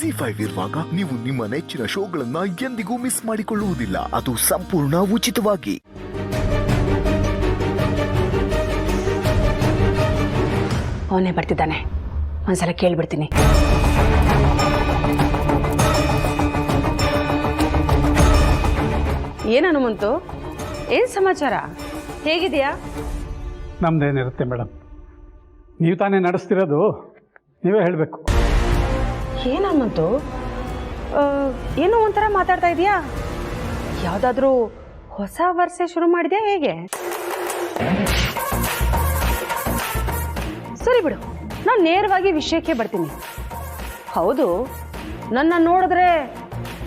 ಜಿ5 ಇರುವಾಗ ನೀವು ನಿಮ್ಮ ನೆಚ್ಚಿನ ಶೋಗಳನ್ನ ಎಂದಿಗೂ ಮಿಸ್ ಮಾಡಿಕೊಳ್ಳುವುದಿಲ್ಲ. ಅದು ಸಂಪೂರ್ಣ ಉಚಿತವಾಗಿ. ಅವನೇ ಬರ್ತಿದ್ದಾನೆ, ಒಂದ್ಸಲ ಕೇಳ್ಬಿಡ್ತೀನಿ. ಏನ್ ಹನುಮಂತು, ಏನ್ ಸಮಾಚಾರ, ಹೇಗಿದೆಯಾ? ನಮ್ದೇನಿರುತ್ತೆ ಮೇಡಮ್, ನೀವು ತಾನೇ ನಡೆಸ್ತಿರೋದು, ನೀವೇ ಹೇಳಬೇಕು. ಏನ್ ಹನುಮಂತು, ಏನೋ ಒಂಥರ ಮಾತಾಡ್ತಾ ಇದೀಯಾ? ಯಾವ್ದಾದ್ರೂ ಹೊಸ ವರ್ಷ ಶುರು ಮಾಡಿದ್ಯಾ ಹೇಗೆ? ಸರಿ ಬಿಡು, ನಾನು ನೇರವಾಗಿ ವಿಷಯಕ್ಕೆ ಬರ್ತೀನಿ. ಹೌದು, ನನ್ನ ನೋಡಿದ್ರೆ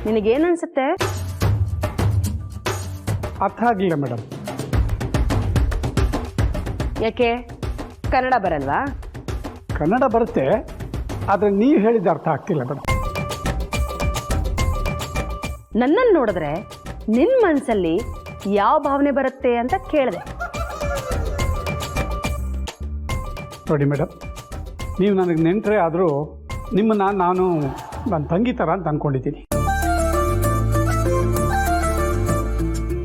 ನಿನಗೇನನ್ಸುತ್ತೆ? ಅರ್ಥ ಆಗಲಿಲ್ಲ ಮೇಡಮ್. ಯಾಕೆ, ಕನ್ನಡ ಬರಲ್ವಾ? ಕನ್ನಡ ಬರುತ್ತೆ, ಆದರೆ ನೀವು ಹೇಳಿದ ಅರ್ಥ ಆಗ್ತಿಲ್ಲ ಮೇಡಮ್. ನನ್ನನ್ನು ನೋಡಿದ್ರೆ ನಿನ್ನ ಮನಸ್ಸಲ್ಲಿ ಯಾವ ಭಾವನೆ ಬರುತ್ತೆ ಅಂತ ಕೇಳಿದೆ. ನೋಡಿ ಮೇಡಮ್, ನೀವು ನನಗೆ ನೆಂಟರೆ ಆದರೂ ನಿಮ್ಮನ್ನು ನಾನು ನನ್ನ ತಂಗಿ ಥರ ಅಂತ ಅಂದ್ಕೊಂಡಿದ್ದೀನಿ.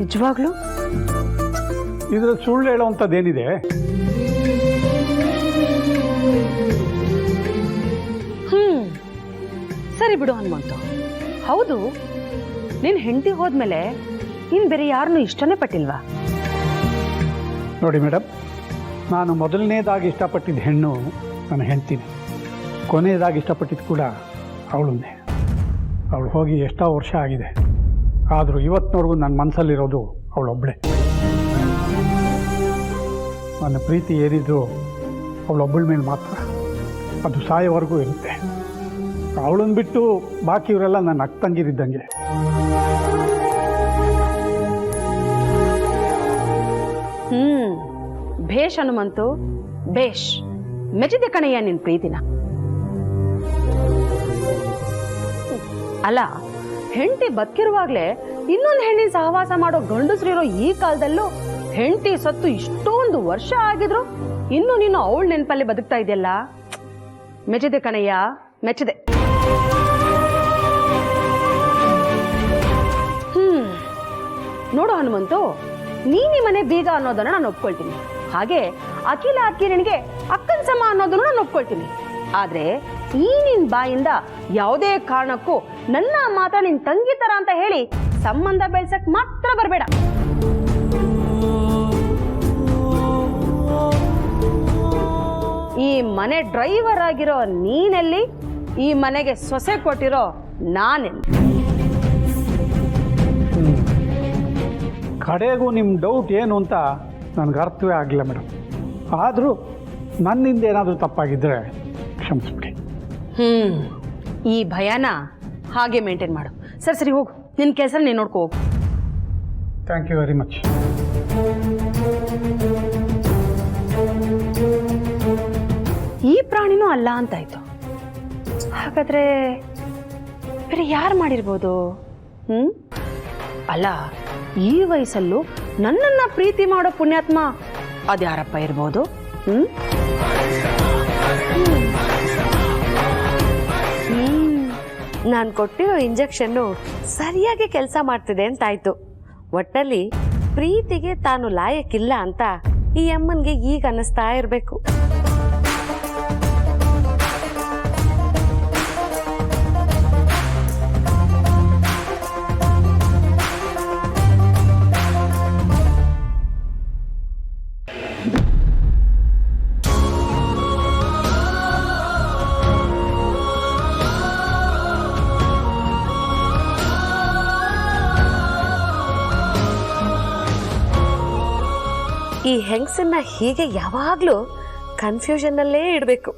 ನಿಜವಾಗ್ಲೂ? ಇದರ ಸುಳ್ಳು ಹೇಳೋವಂಥದ್ದೇನಿದೆ? ಸರಿ ಬಿಡು ಹನುಮಂತು. ಹೌದು, ನಿನ್ ಹೆಂಡತಿ ಹೋದ್ಮೇಲೆ ನೀನ್ ಬೇರೆ ಯಾರನ್ನೂ ಇಷ್ಟನೇ ಪಟ್ಟಿಲ್ವಾ? ನೋಡಿ ಮೇಡಮ್, ನಾನು ಮೊದಲನೇದಾಗಿ ಇಷ್ಟಪಟ್ಟಿದ್ದ ಹೆಣ್ಣು ನನ್ನ ಹೆಂಡ್ತಿನೇ, ಕೊನೆಯದಾಗಿ ಇಷ್ಟಪಟ್ಟಿದ್ದು ಕೂಡ ಅವಳನ್ನೇ. ಅವಳು ಹೋಗಿ ಎಷ್ಟೋ ವರ್ಷ ಆಗಿದೆ, ಆದರೂ ಇವತ್ತಿನವರೆಗೂ ನನ್ನ ಮನಸ್ಸಲ್ಲಿರೋದು ಅವಳೊಬ್ಬಳೇ. ನನ್ನ ಪ್ರೀತಿ ಏನಿದ್ರು ಅವಳೊಬ್ಬಳ ಮೇಲೆ ಮಾತ್ರ, ಅದು ಸಾಯೋವರೆಗೂ ಇರುತ್ತೆ. ಅವಳನ್ನು ಬಿಟ್ಟು ಬಾಕಿಯವರೆಲ್ಲ ನನ್ನ ಅಕ್ಕ ತಂಗಿರಿದ್ದಂಗೆ. ಭೇಷ್ ಹನುಮಂತು, ಭೇಷ್. ಮೆಚ್ಚಿದೆ ಕಣಯ್ಯ ನಿನ್ ಪ್ರೀತಿನ. ಅಲ್ಲ, ಹೆಂಡತಿ ಬದುಕಿರುವಾಗ್ಲೇ ಇನ್ನೊಂದು ಹೆಣ್ಣಿನ ಸಹವಾಸ ಮಾಡೋ ಗಂಡಸ್ರಿರೋ ಈ ಕಾಲದಲ್ಲೂ ಹೆಂಡತಿ ಸತ್ತು ಇಷ್ಟೊಂದು ವರ್ಷ ಆಗಿದ್ರು ಇನ್ನು ನೀನು ಅವಳ ನೆನಪಲ್ಲಿ ಬದುಕ್ತಾ ಇದೆಯಲ್ಲ, ಮೆಚ್ಚಿದೆ ಕಣಯ್ಯ, ಮೆಚ್ಚಿದೆ. ನೋಡು ಹನುಮಂತು, ನೀನಿ ಮನೆ ಬೀಗ ಅನ್ನೋದನ್ನ ನಾನು ಒಪ್ಕೊಳ್ತೀನಿ. ಹಾಗೆ ಅಖಿಲ ಅಕ್ಕಿ ನಿನಗೆ ಅಕ್ಕನ ಸಮ ಅನ್ನೋದನ್ನು ನಾನು ಒಪ್ಕೊಳ್ತೀನಿ. ಆದ್ರೆ ಈ ನಿನ್ ಬಾಯಿಂದ ಯಾವುದೇ ಕಾರಣಕ್ಕೂ ನನ್ನ ಮಾತ್ರ ನಿನ್ ತಂಗಿ ತರ ಅಂತ ಹೇಳಿ ಸಂಬಂಧ ಬೆಳ್ಸಕ್ ಮಾತ್ರ ಬರಬೇಡ. ಈ ಮನೆ ಡ್ರೈವರ್ ಆಗಿರೋ ನೀನೆಲ್ಲಿ, ಈ ಮನೆಗೆ ಸೊಸೆ ಕೊಟ್ಟಿರೋ ನಾನೆಲ್ಲಿ? ಕಡೆಗೂ ನಿಮ್ಮ ಡೌಟ್ ಏನು ಅಂತ ನನಗೆ ಅರ್ಥವೇ ಆಗಿಲ್ಲ ಮೇಡಮ್. ಆದರೂ ನನ್ನಿಂದ ಏನಾದರೂ ತಪ್ಪಾಗಿದ್ದರೆ ಕ್ಷಮಿಸ್ಬಿಡಿ. ಈ ಭಯನ ಹಾಗೆ ಮೇಂಟೈನ್ ಮಾಡು. ಸರಿ ಸರಿ, ಹೋಗು, ನಿನ್ನ ಕೆಲಸ ನೀನು ನೋಡ್ಕೋ ಹೋಗು. Thank you very much. ಈ ಪ್ರಾಣಿನೂ ಅಲ್ಲ ಅಂತಾಯ್ತು. ಹಾಗಾದ್ರೆ ಬೇರೆ ಯಾರು ಮಾಡಿರ್ಬೋದು? ಅಲ್ಲ, ಈ ವಯಸ್ಸಲ್ಲೂ ನನ್ನನ್ನ ಪ್ರೀತಿ ಮಾಡೋ ಪುಣ್ಯಾತ್ಮ ಅದ್ಯಾರಪ್ಪ ಇರ್ಬೋದು? ನಾನು ಕೊಟ್ಟಿರೋ ಇಂಜೆಕ್ಷನ್ನು ಸರಿಯಾಗಿ ಕೆಲಸ ಮಾಡ್ತಿದೆ ಅಂತಾಯ್ತು. ಒಟ್ಟಲ್ಲಿ ಪ್ರೀತಿಗೆ ತಾನು ಲಾಯಕ್ಕಿಲ್ಲ ಅಂತ ಈ ಅಮ್ಮನ್ಗೆ ಈಗ ಅನ್ನಿಸ್ತಾ ಇರಬೇಕು. ಈ ಹೆಂಗಸನ್ನ ಹೀಗೆ ಯಾವಾಗ್ಲೂ ಕನ್ಫ್ಯೂಷನ್ ಅಲ್ಲೇ ಇಡಬೇಕು.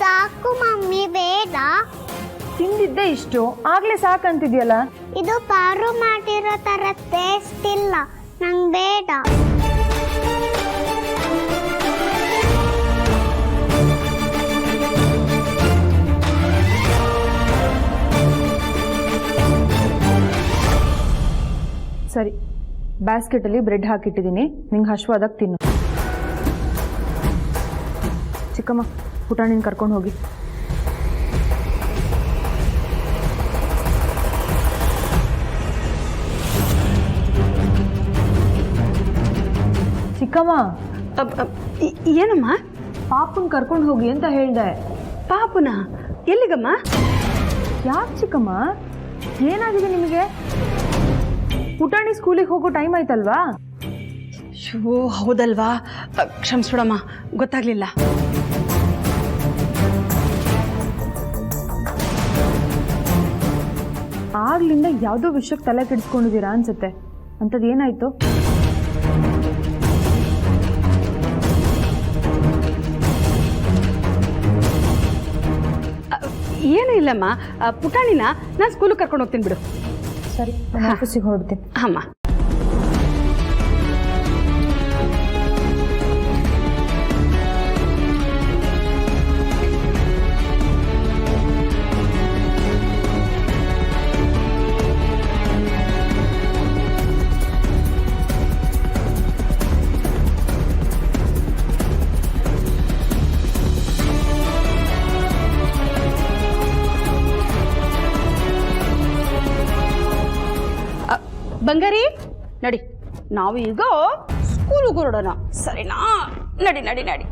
ಸಾಕು ಮಮ್ಮಿ, ಬೇಡ. ತಿಂದಿದ್ದೆ ಇಷ್ಟು, ಆಗ್ಲೇ ಸಾಕಂತಿದ್ಯಲ್ಲ. ಇದು ಪಾರು ಮಾಡಿರೋ ತರ ಟೇಸ್ಟ್ ಇಲ್ಲ, ನಂಗೆ ಬೇಡ. ಸರಿ, ಬ್ಯಾಸ್ಕೆಟಲ್ಲಿ ಬ್ರೆಡ್ ಹಾಕಿಟ್ಟಿದ್ದೀನಿ, ನಿಂಗೆ ಹಶ್ವಾದಾಗ ತಿನ್ನು. ಚಿಕ್ಕಮ್ಮ, ಪುಟಾಣಿನ ಕರ್ಕೊಂಡು ಹೋಗಿ. ಚಿಕ್ಕಮ್ಮ, ಏನಮ್ಮ? ಪಾಪನ್ ಕರ್ಕೊಂಡು ಹೋಗಿ ಅಂತ ಹೇಳ್ದೆ. ಪಾಪುನ ಎಲ್ಲಿಗಮ್ಮ? ಯಾಕೆ ಚಿಕ್ಕಮ್ಮ, ಏನಾಗಿದೆ ನಿಮಗೆ? ಪುಟಾಣಿ ಸ್ಕೂಲಿಗೆ ಹೋಗೋ ಟೈಮ್ ಆಯ್ತಲ್ವಾ? ಶೋ, ಹೌದಲ್ವಾ? ಕ್ಷಮಿಸ್ಬಿಡಮ್ಮ, ಗೊತ್ತಾಗ್ಲಿಲ್ಲ. ಆಗ್ಲಿಂದ ಯಾವುದೋ ವಿಷಯಕ್ಕೆ ತಲೆ ಕೆಡಿಸ್ಕೊಂಡಿದ್ದೀರಾ ಅನ್ಸುತ್ತೆ. ಅಂಥದ್ದು ಏನಾಯ್ತು? ಏನೂ ಇಲ್ಲಮ್ಮ, ಪುಟಾಣಿನ ನಾನು ಸ್ಕೂಲಿಗೆ ಕರ್ಕೊಂಡು ಹೋಗ್ತೀನಿ ಬಿಡು. ಸರಿ, ನಾನು ಆಫೀಸಿಗೆ ಹೊರಡ್ತೀನಿ. ಅಮ್ಮ. ಬಂಗಾರಿ, ನಡಿ, ನಾವು ಈಗ ಸ್ಕೂಲಿಗೆ ಹೊರಡೋಣ, ಸರಿನಾ? ನಡಿ ನಡಿ ನಡಿ.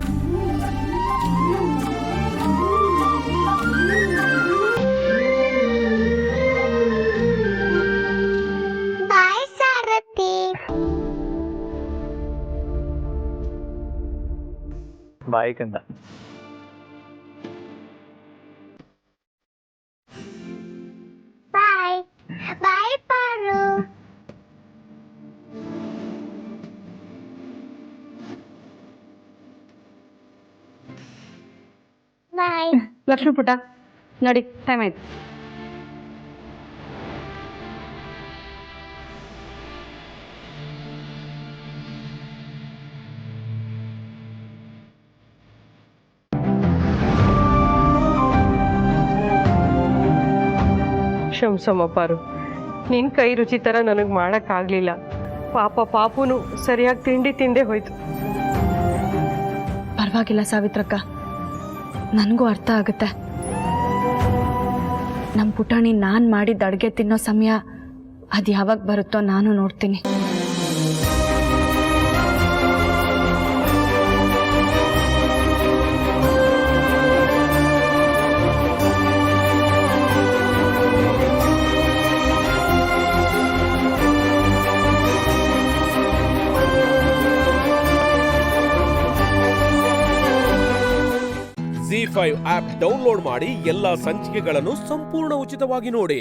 ಬಾಯ್ ಸಾರಥಿ. ಬಾಯ್ ಕಂದ. ಬಾಯ್ ಬಾಯ್ ಪಾರು. ಬಾಯ್ ಲಕ್ಷ್ಮೀ ಪುಟ, ನಡಿ, ಟೈಮ್ ಆಯ್ತು. ಕ್ಷಮಿಸಮ್ಮ ಪಾರು, ನಿನ್ನ ಕೈ ರುಚಿ ಥರ ನನಗೆ ಮಾಡೋಕ್ಕಾಗಲಿಲ್ಲ. ಪಾಪುನು ಸರಿಯಾಗಿ ತಿಂಡಿ ತಿಂದೇ ಹೋಯ್ತು. ಪರವಾಗಿಲ್ಲ ಸಾವಿತ್ರಕ್ಕ, ನನಗೂ ಅರ್ಥ ಆಗುತ್ತೆ. ನಮ್ಮ ಪುಟಾಣಿ ನಾನು ಮಾಡಿದ ಅಡುಗೆ ತಿನ್ನೋ ಸಮಯ ಅದು ಯಾವಾಗ ಬರುತ್ತೋ ನಾನು ನೋಡ್ತೀನಿ. ZEE5 ಆಪ್ ಡೌನ್ಲೋಡ್ ಮಾಡಿ ಎಲ್ಲಾ ಸಂಚಿಕೆಗಳನ್ನು ಸಂಪೂರ್ಣ ಉಚಿತವಾಗಿ ನೋಡಿ.